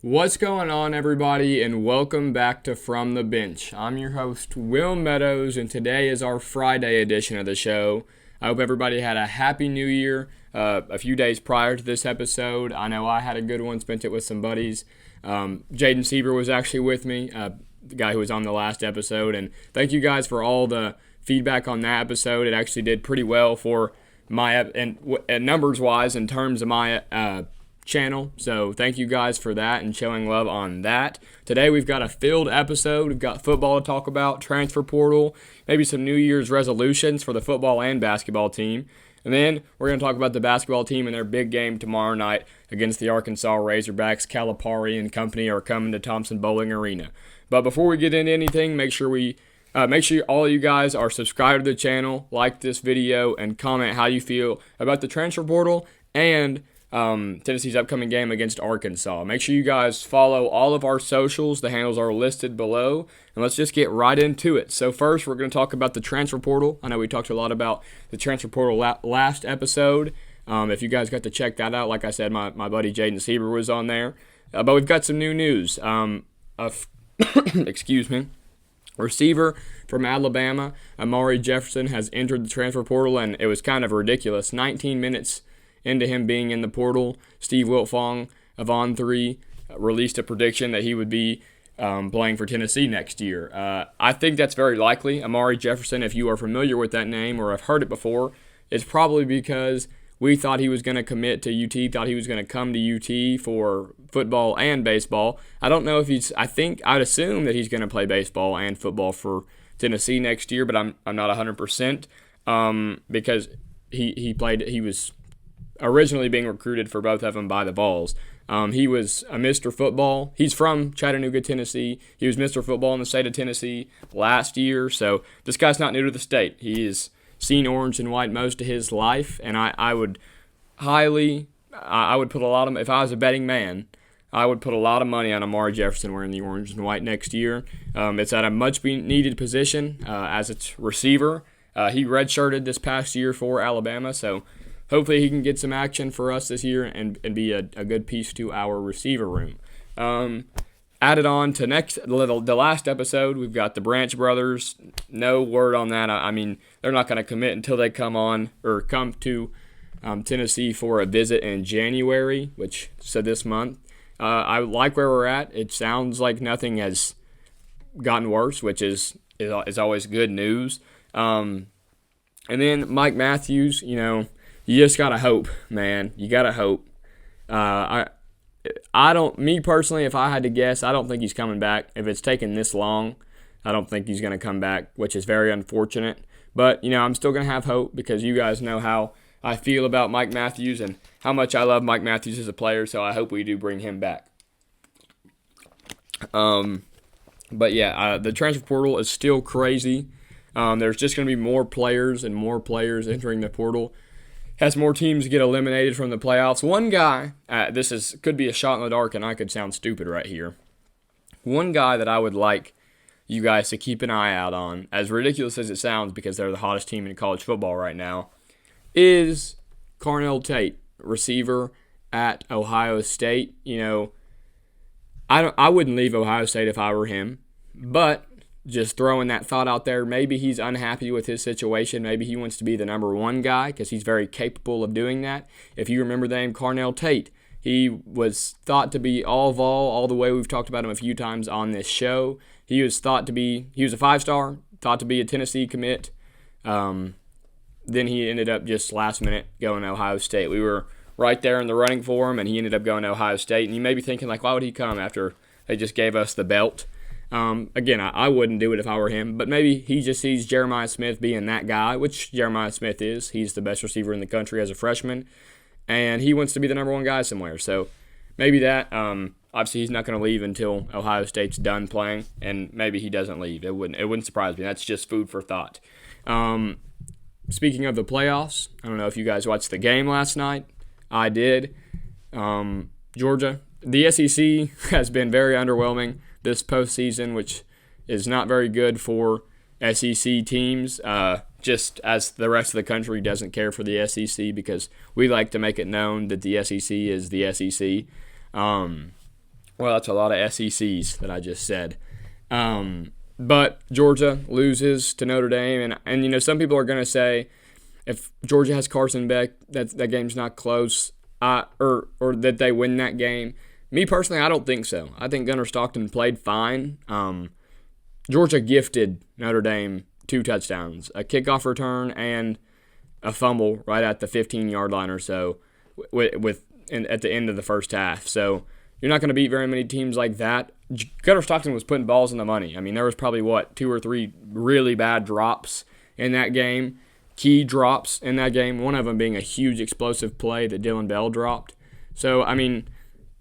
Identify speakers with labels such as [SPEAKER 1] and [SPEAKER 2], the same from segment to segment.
[SPEAKER 1] What's going on, everybody, and welcome back to From the Bench. I'm your host, Will Meadows, and today is our Friday edition of the show. I hope everybody had a happy new year a few days prior to this episode. I know I had a good one, spent it with some buddies. Jaden Sieber was actually with me, the guy who was on the last episode, and thank you guys for all the feedback on that episode. It actually did pretty well for my, and numbers-wise, in terms of my channel, so thank you guys for that and showing love on that. Today we've got a filled episode. We've got football to talk about, transfer portal, maybe some New Year's resolutions for the football and basketball team, and then we're going to talk about the basketball team and their big game tomorrow night against the Arkansas Razorbacks. Calipari and company are coming to Thompson-Boling Arena. But before we get into anything, make sure all you guys are subscribed to the channel, like this video, and comment how you feel about the transfer portal and Tennessee's upcoming game against Arkansas. Make sure you guys follow all of our socials. The handles are listed below. And let's just get right into it. So first, we're going to talk about the transfer portal. I know we talked a lot about the transfer portal last episode. If you guys got to check that out, like I said, my buddy Jaden Sieber was on there. But we've got some new news. Excuse me. Receiver from Alabama, Amari Jefferson, has entered the transfer portal, and it was kind of ridiculous. 19 minutes into him being in the portal, Steve Wiltfong of On3 released a prediction that he would be playing for Tennessee next year. I think that's very likely. Amari Jefferson, if you are familiar with that name or have heard it before, it's probably because we thought he was going to commit to UT, thought he was going to come to UT for football and baseball. I don't know if I'd assume that he's going to play baseball and football for Tennessee next year, but I'm not 100% because he was originally being recruited for both of them by the Vols. He was a Mr. Football. He's from Chattanooga, Tennessee. He was Mr. Football in the state of Tennessee last year, so this guy's not new to the state. He has seen orange and white most of his life, and I would put a lot of, if I was a betting man, I would put a lot of money on Amari Jefferson wearing the orange and white next year. It's at a much needed position as its receiver. He redshirted this past year for Alabama, so hopefully he can get some action for us this year and be a good piece to our receiver room. Added on to the last episode, we've got the Branch brothers. No word on that. I mean, they're not going to commit until they come to Tennessee for a visit in January, so this month. I like where we're at. It sounds like nothing has gotten worse, which is always good news. And then Mike Matthews, you just gotta hope, man. You gotta hope. Me personally, if I had to guess, I don't think he's coming back. If it's taken this long, I don't think he's gonna come back, which is very unfortunate. But I'm still gonna have hope because you guys know how I feel about Mike Matthews and how much I love Mike Matthews as a player. So I hope we do bring him back. But yeah, the transfer portal is still crazy. There's just gonna be more players and more players entering the portal. Has more teams get eliminated from the playoffs. One guy, could be a shot in the dark, and I could sound stupid right here. One guy that I would like you guys to keep an eye out on, as ridiculous as it sounds because they're the hottest team in college football right now, is Carnell Tate, receiver at Ohio State. I wouldn't leave Ohio State if I were him, but just throwing that thought out there, maybe he's unhappy with his situation. Maybe he wants to be the number one guy because he's very capable of doing that. If you remember the name Carnell Tate, he was thought to be all Vol, all the way. We've talked about him a few times on this show. He was a 5-star, thought to be a Tennessee commit. Then he ended up just last minute going to Ohio State. We were right there in the running for him, and he ended up going to Ohio State. And you may be thinking, why would he come after they just gave us the belt? Again, I wouldn't do it if I were him, but maybe he just sees Jeremiah Smith being that guy, which Jeremiah Smith is. He's the best receiver in the country as a freshman, and he wants to be the number one guy somewhere. So maybe that. Obviously, he's not going to leave until Ohio State's done playing, and maybe he doesn't leave. It wouldn't surprise me. That's just food for thought. Speaking of the playoffs, I don't know if you guys watched the game last night. I did. Georgia, the SEC has been very underwhelming this postseason, which is not very good for SEC teams, just as the rest of the country doesn't care for the SEC because we like to make it known that the SEC is the SEC. Well, that's a lot of SECs that I just said. But Georgia loses to Notre Dame, and some people are going to say if Georgia has Carson Beck, that game's not close, or that they win that game. Me personally, I don't think so. I think Gunnar Stockton played fine. Georgia gifted Notre Dame 2 touchdowns, a kickoff return and a fumble right at the 15-yard line or so at the end of the first half. So you're not going to beat very many teams like that. Gunnar Stockton was putting balls in the money. I mean, there was probably, 2 or 3 really bad drops in that game, key drops in that game, one of them being a huge explosive play that Dylan Bell dropped. So, I mean,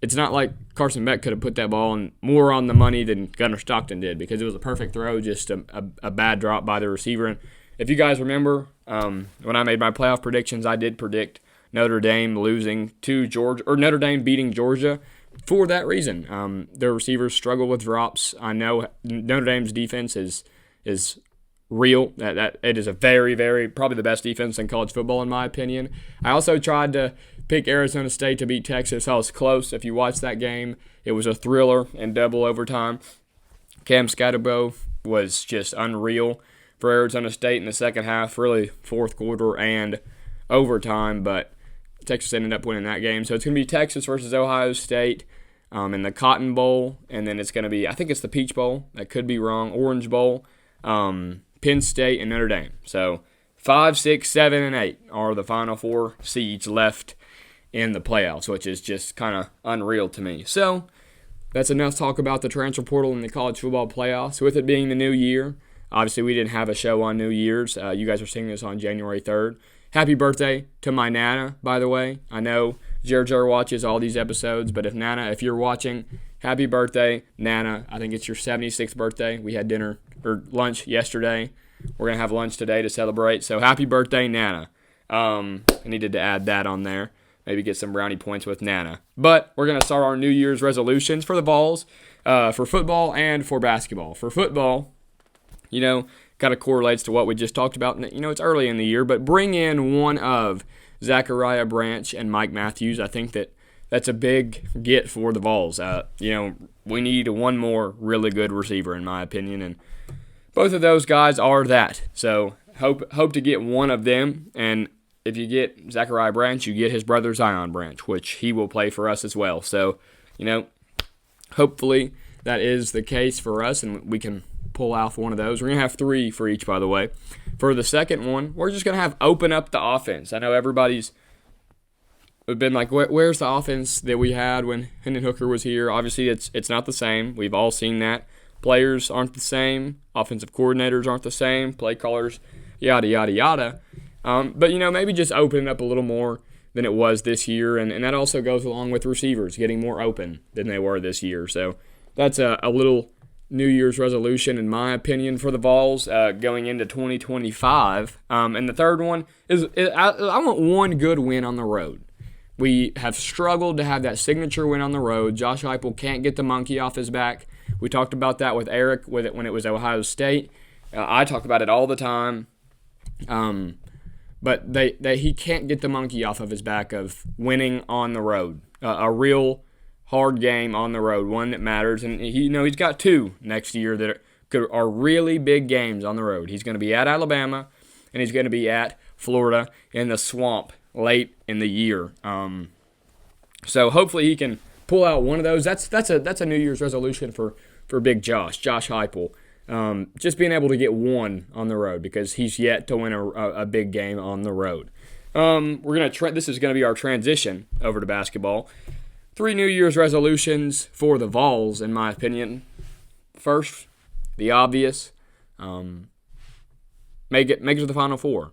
[SPEAKER 1] it's not like Carson Beck could have put that ball more on the money than Gunnar Stockton did because it was a perfect throw, just a bad drop by the receiver. And if you guys remember, when I made my playoff predictions, I did predict Notre Dame losing to Georgia, or Notre Dame beating Georgia for that reason. Their receivers struggle with drops. I know Notre Dame's defense is real. That it is a very, very, probably the best defense in college football, in my opinion. I also tried to pick Arizona State to beat Texas. I was close. If you watched that game, it was a thriller in double overtime. Cam Scatterbo was just unreal for Arizona State in the second half, really fourth quarter and overtime, but Texas ended up winning that game. So it's going to be Texas versus Ohio State in the Cotton Bowl, and then it's going to be, I think it's the Peach Bowl. I could be wrong. Orange Bowl, Penn State, and Notre Dame. So 5, 6, 7, and 8 are the final 4 seeds left in the playoffs, which is just kind of unreal to me. So that's enough talk about the transfer portal and the college football playoffs. With it being the new year, obviously we didn't have a show on New Year's. You guys are seeing this on January 3rd. Happy birthday to my Nana, by the way. I know Jer watches all these episodes, but if you're watching, happy birthday, Nana. I think it's your 76th birthday. We had dinner or lunch yesterday. We're going to have lunch today to celebrate. So happy birthday, Nana. I needed to add that on there. Maybe get some brownie points with Nana. But we're going to start our New Year's resolutions for the Vols, for football and for basketball. For football, kind of correlates to what we just talked about. It's early in the year, but bring in one of Zachariah Branch and Mike Matthews. I think that's a big get for the Vols. We need one more really good receiver, in my opinion, and both of those guys are that. So hope to get one of them, and if you get Zachariah Branch, you get his brother Zion Branch, which he will play for us as well. So, hopefully that is the case for us, and we can pull off one of those. We're going to have 3 for each, by the way. For the second one, we're just going to have open up the offense. I know everybody's been like, where's the offense that we had when Hendon Hooker was here? Obviously, it's not the same. We've all seen that. Players aren't the same. Offensive coordinators aren't the same. Play callers, yada, yada, yada. But, maybe just open it up a little more than it was this year. And that also goes along with receivers getting more open than they were this year. So that's a little New Year's resolution, in my opinion, for the Vols going into 2025. And the third one is I want one good win on the road. We have struggled to have that signature win on the road. Josh Heupel can't get the monkey off his back. We talked about that with Eric when it was Ohio State. I talk about it all the time. But he can't get the monkey off of his back of winning on the road. A real hard game on the road, one that matters. And he's got 2 next year that are really big games on the road. He's going to be at Alabama, and he's going to be at Florida in the swamp late in the year. So hopefully he can pull out one of those. That's a New Year's resolution for Big Josh Heupel. Just being able to get one on the road because he's yet to win a big game on the road. This is going to be our transition over to basketball. 3 New Year's resolutions for the Vols, in my opinion. First, the obvious, make it to the Final Four.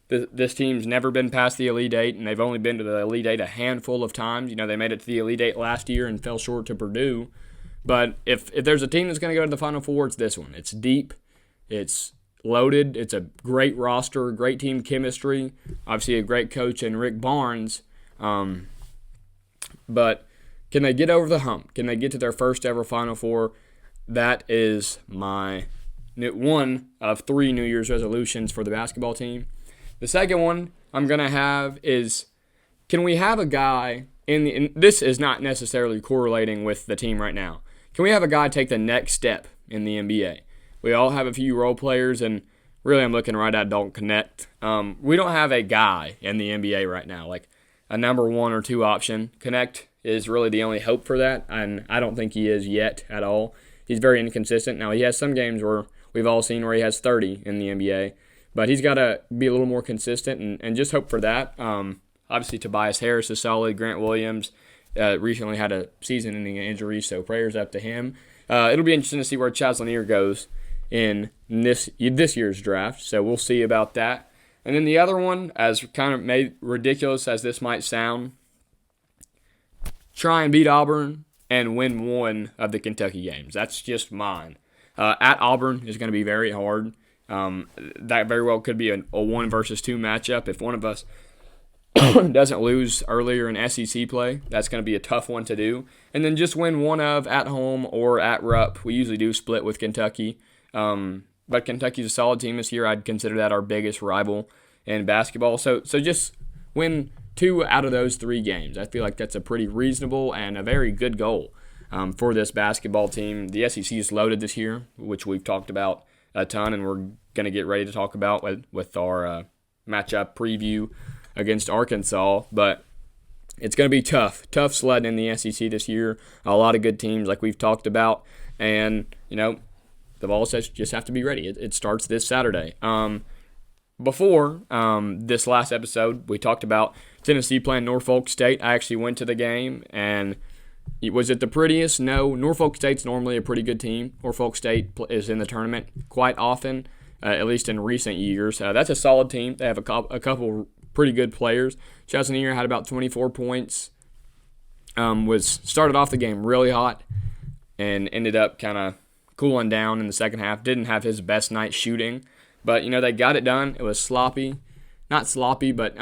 [SPEAKER 1] This team's never been past the Elite Eight, and they've only been to the Elite Eight a handful of times. They made it to the Elite Eight last year and fell short to Purdue. But if there's a team that's going to go to the Final Four, it's this one. It's deep. It's loaded. It's a great roster, great team chemistry. Obviously a great coach in Rick Barnes. But can they get over the hump? Can they get to their first ever Final Four? That is my one of 3 New Year's resolutions for the basketball team. The second one I'm going to have is, can we have a guy this is not necessarily correlating with the team right now. Can we have a guy take the next step in the NBA? We all have a few role players, and really I'm looking right at Dalton Connect. We don't have a guy in the NBA right now, like a number 1 or 2 option. Connect is really the only hope for that, and I don't think he is yet at all. He's very inconsistent. Now, he has some games where we've all seen where he has 30 in the NBA, but he's got to be a little more consistent and just hope for that. Obviously, Tobias Harris is solid. Grant Williams recently had a season-ending injury, so prayers up to him. It'll be interesting to see where Chaz Lanier goes in this year's draft, so we'll see about that. And then the other one, as kind of made ridiculous as this might sound, try and beat Auburn and win one of the Kentucky games. That's just mine. At Auburn is going to be very hard. That very well could be a 1 versus 2 matchup. If one of us doesn't lose earlier in SEC play, that's going to be a tough one to do. And then just win one of at home or at Rupp. We usually do split with Kentucky. But Kentucky's a solid team this year. I'd consider that our biggest rival in basketball. So just win 2 out of those 3 games. I feel like that's a pretty reasonable and a very good goal for this basketball team. The SEC is loaded this year, which we've talked about a ton, and we're going to get ready to talk about with our matchup preview against Arkansas. But it's going to be tough sledding in the SEC this year. A lot of good teams like we've talked about, and the Vols just have to be ready. It starts this Saturday. Before this last episode, we talked about Tennessee playing Norfolk State. I actually went to the game, and was it the prettiest? No. Norfolk State's normally a pretty good team. Norfolk State is in the tournament quite often, at least in recent years. That's a solid team. They have a couple pretty good players. Chaz Lanier had about 24 points. Started off the game really hot and ended up kind of cooling down in the second half. Didn't have his best night shooting, but they got it done. It was sloppy, not sloppy, but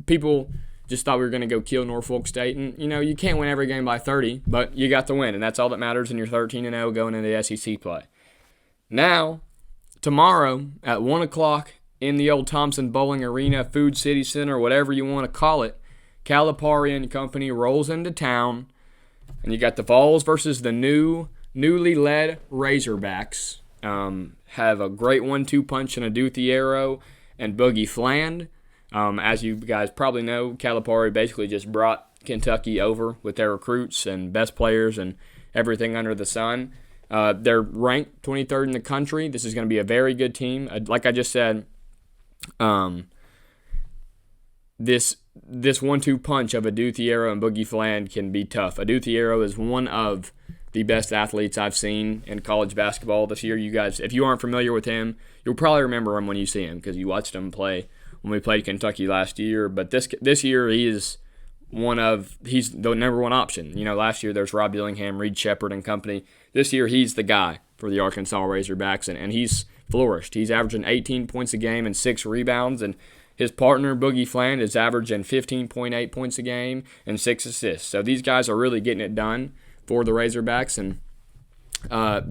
[SPEAKER 1] people just thought we were going to go kill Norfolk State, and you can't win every game by 30, but you got the win, and that's all that matters. And you're 13-0 going into the SEC play. Now, tomorrow at 1 o'clock in the old Thompson Bowling Arena, Food City Center, whatever you want to call it, Calipari and company rolls into town, and you got the Vols versus the newly led Razorbacks. Have a great 1-2 punch in Aduthiero and Boogie Fland. As you guys probably know, Calipari basically just brought Kentucky over with their recruits and best players and everything under the sun. They're ranked 23rd in the country. This is going to be a very good team. Like I just said, this 1-2 punch of Aduthiero and Boogie Fland can be tough. Aduthiero is one of the best athletes I've seen in college basketball this year. You guys, if you aren't familiar with him, you'll probably remember him when you see him because you watched him play when we played Kentucky last year. But this year he's the number 1 option. Last year there's Rob Dillingham, Reed Shepherd and company. This year he's the guy for the Arkansas Razorbacks, and he's flourished. He's averaging 18 points a game and 6 rebounds, and his partner Boogie Fland is averaging 15.8 points a game and 6 assists. So these guys are really getting it done for the Razorbacks. And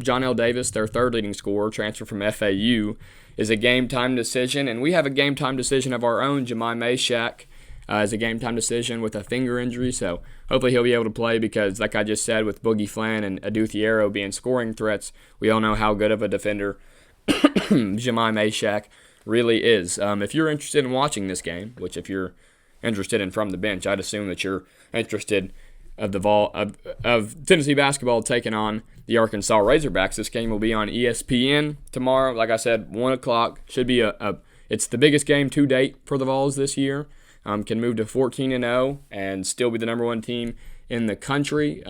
[SPEAKER 1] John L. Davis, their 3rd leading scorer, transfer from FAU, is a game-time decision. And we have a game-time decision of our own. Jemai Meshack is a game-time decision with a finger injury. So hopefully he'll be able to play because, like I just said, with Boogie Fland and Aduthiero being scoring threats, we all know how good of a defender Jemai Meshack really is. If you're interested in watching this game, which if you're interested in from the bench, I'd assume that you're interested of Tennessee basketball taking on the Arkansas Razorbacks. This game will be on ESPN tomorrow. Like I said, 1 o'clock. Should be it's the biggest game to date for the Vols this year. Can move to 14-0 and still be the number 1 team in the country.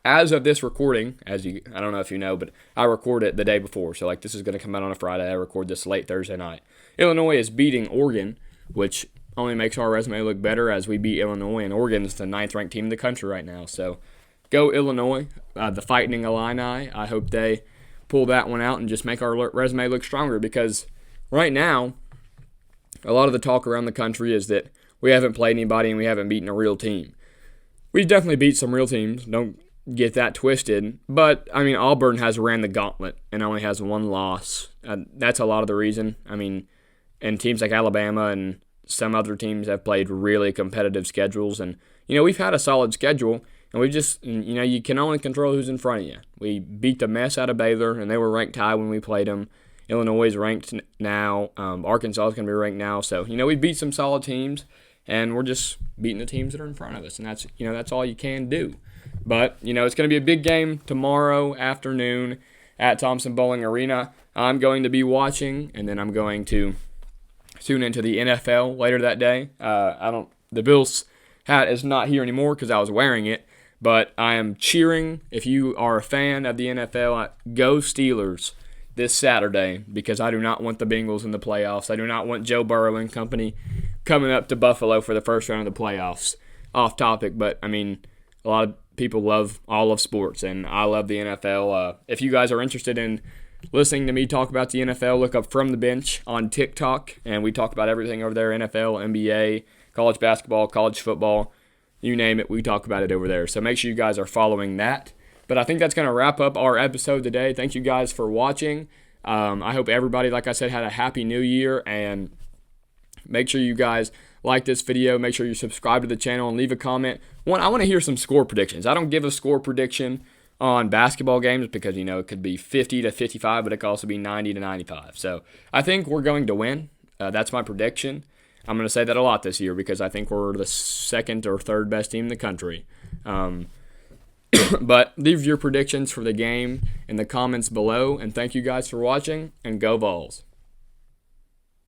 [SPEAKER 1] As of this recording, I don't know if you know, but I record it the day before. So this is going to come out on a Friday. I record this late Thursday night. Illinois is beating Oregon, which only makes our resume look better as we beat Illinois, and Oregon's the 9th-ranked team in the country right now. So go Illinois, the Fighting Illini. I hope they pull that one out and just make our resume look stronger because right now a lot of the talk around the country is that we haven't played anybody and we haven't beaten a real team. We've definitely beat some real teams. Don't get that twisted. But, Auburn has ran the gauntlet and only has 1 loss. That's a lot of the reason. And teams like Alabama and some other teams have played really competitive schedules. And, we've had a solid schedule, and we just, you can only control who's in front of you. We beat the mess out of Baylor, and they were ranked high when we played them. Illinois is ranked now. Arkansas is going to be ranked now. So, we beat some solid teams, and we're just beating the teams that are in front of us. And that's all you can do. But, it's going to be a big game tomorrow afternoon at Thompson-Boling Arena. I'm going to be watching, and then I'm going to tune into the NFL later that day. The Bills hat is not here anymore because I was wearing it, but I am cheering. If you are a fan of the NFL, go Steelers this Saturday, because I do not want the Bengals in the playoffs. I do not want Joe Burrow and company coming up to Buffalo for the first round of the playoffs. Off topic, but a lot of people love all of sports, and I love the NFL. If you guys are interested in listening to me talk about the NFL, look up From the Bench on TikTok, and we talk about everything over there: NFL, NBA, college basketball, college football, you name it, we talk about it over there. So make sure you guys are following that. But I think that's going to wrap up our episode today. Thank you guys for watching. I hope everybody, like I said, had a happy new year, and make sure you guys like this video. Make sure you subscribe to the channel and leave a comment. I want to hear some score predictions. I don't give a score prediction on basketball games because, it could be 50 to 55, but it could also be 90 to 95. So I think we're going to win. That's my prediction. I'm going to say that a lot this year because I think we're the second or third best team in the country. But leave your predictions for the game in the comments below, and thank you guys for watching, and go Vols.